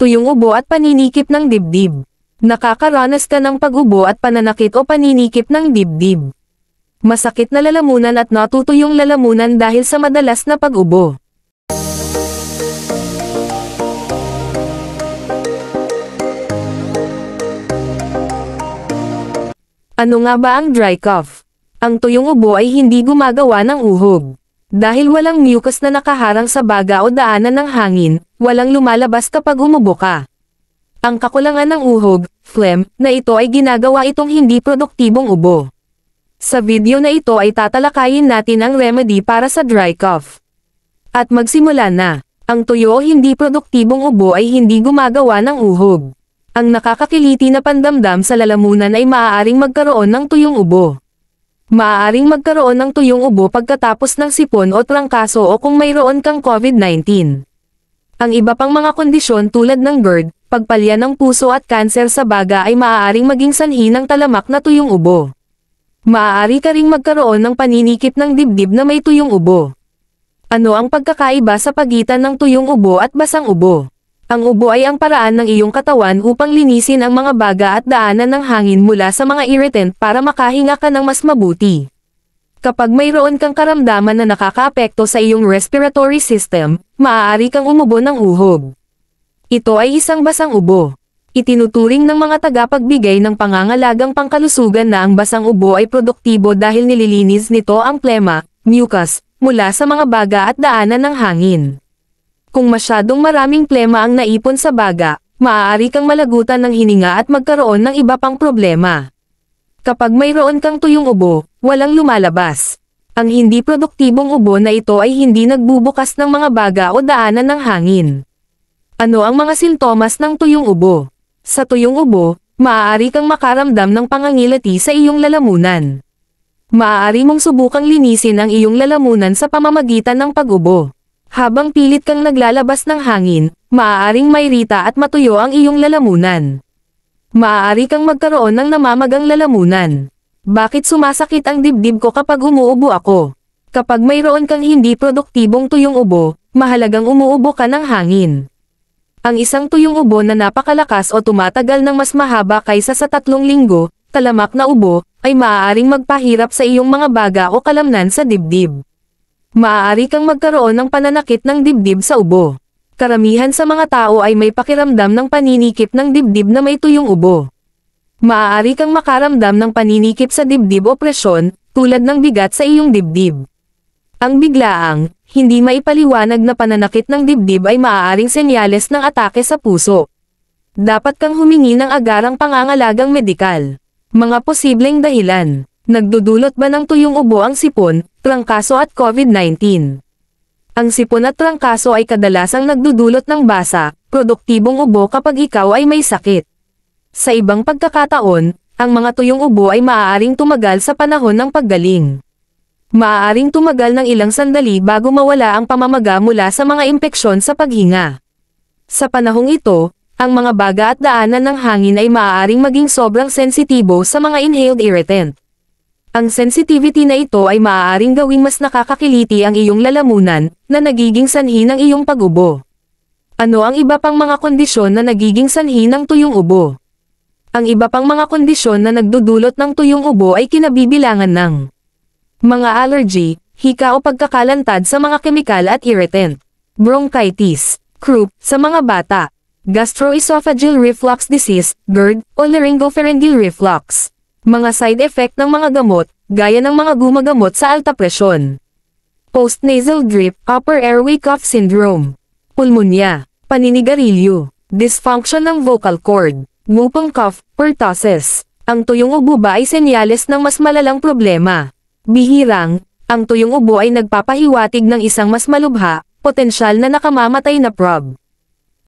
tuyong ubo at paninikip ng dibdib. Nakakaranas ka ng pag-ubo at pananakit o paninikip ng dibdib. Masakit na lalamunan at natutuyong lalamunan dahil sa madalas na pag-ubo. Ano nga ba ang dry cough? Ang tuyong ubo ay hindi gumagawa ng uhog. Dahil walang mucus na nakaharang sa baga o daanan ng hangin, walang lumalabas kapag umubo ka. Ang kakulangan ng uhog, phlegm, na ito ay ginagawa itong hindi produktibong ubo. Sa video na ito ay tatalakayin natin ang remedy para sa dry cough. At magsimula na. Ang tuyo o hindi produktibong ubo ay hindi gumagawa ng uhog. Ang nakakakiliti na pandamdam sa lalamunan ay maaaring magkaroon ng tuyong ubo. Maaaring magkaroon ng tuyong ubo pagkatapos ng sipon o trangkaso o kung mayroon kang COVID-19. Ang iba pang mga kondisyon tulad ng GERD, pagpalya ng puso at kanser sa baga ay maaaring maging sanhi ng talamak na tuyong ubo. Maaari ka ring magkaroon ng paninikip ng dibdib na may tuyong ubo. Ano ang pagkakaiba sa pagitan ng tuyong ubo at basang ubo? Ang ubo ay ang paraan ng iyong katawan upang linisin ang mga baga at daanan ng hangin mula sa mga irritant para makahinga ka ng mas mabuti. Kapag mayroon kang karamdaman na nakakaapekto sa iyong respiratory system, maaari kang umubo ng uhog. Ito ay isang basang ubo. Itinuturing ng mga tagapagbigay ng pangangalagang pangkalusugan na ang basang ubo ay produktibo dahil nililinis nito ang plema, mucus, mula sa mga baga at daanan ng hangin. Kung masyadong maraming plema ang naipon sa baga, maaari kang malagutan ng hininga at magkaroon ng iba pang problema. Kapag mayroon kang tuyong ubo, walang lumalabas. Ang hindi produktibong ubo na ito ay hindi nagbubukas ng mga baga o daanan ng hangin. Ano ang mga sintomas ng tuyong ubo? Sa tuyong ubo, maaari kang makaramdam ng pangangilati sa iyong lalamunan. Maaari mong subukang linisin ang iyong lalamunan sa pamamagitan ng pag-ubo. Habang pilit kang naglalabas ng hangin, maaaring mairita at matuyo ang iyong lalamunan. Maaari kang magkaroon ng namamagang lalamunan. Bakit sumasakit ang dibdib ko kapag umuubo ako? Kapag mayroon kang hindi produktibong tuyong ubo, mahalagang umuubo ka ng hangin. Ang isang tuyong ubo na napakalakas o tumatagal ng mas mahaba kaysa sa 3 linggo, talamak na ubo, ay maaaring magpahirap sa iyong mga baga o kalamnan sa dibdib. Maaari kang magkaroon ng pananakit ng dibdib sa ubo. Karamihan sa mga tao ay may pakiramdam ng paninikip ng dibdib na may tuyong ubo. Maaari kang makaramdam ng paninikip sa dibdib o presyon, tulad ng bigat sa iyong dibdib. Ang biglaang, hindi maipaliwanag na pananakit ng dibdib ay maaaring senyales ng atake sa puso. Dapat kang humingi ng agarang pangangalagang medikal. Mga posibleng dahilan. Nagdudulot ba ng tuyong ubo ang sipon, trangkaso at COVID-19? Ang sipon at trangkaso ay kadalasang nagdudulot ng basa, produktibong ubo kapag ikaw ay may sakit. Sa ibang pagkakataon, ang mga tuyong ubo ay maaaring tumagal sa panahon ng paggaling. Maaaring tumagal ng ilang sandali bago mawala ang pamamaga mula sa mga impeksyon sa paghinga. Sa panahong ito, ang mga baga at daanan ng hangin ay maaaring maging sobrang sensitibo sa mga inhaled irritant. Ang sensitivity na ito ay maaaring gawing mas nakakakiliti ang iyong lalamunan, na nagiging sanhi ng iyong pag-ubo. Ano ang iba pang mga kondisyon na nagiging sanhi ng tuyong ubo? Ang iba pang mga kondisyon na nagdudulot ng tuyong ubo ay kinabibilangan ng mga allergy, hika o pagkakalantad sa mga kemikal at irritant, bronchitis, croup, sa mga bata, gastroesophageal reflux disease, GERD, o laryngopharyngeal reflux. Mga side effect ng mga gamot, gaya ng mga gumagamot sa alta presyon. Postnasal drip, upper airway cough syndrome. Pulmonya, paninigarilyo, dysfunction ng vocal cord, whooping cough, pertussis. Ang tuyong ubo ba ay senyales ng mas malalang problema? Bihirang, ang tuyong ubo ay nagpapahiwatig ng isang mas malubha, potensyal na nakamamatay na prob.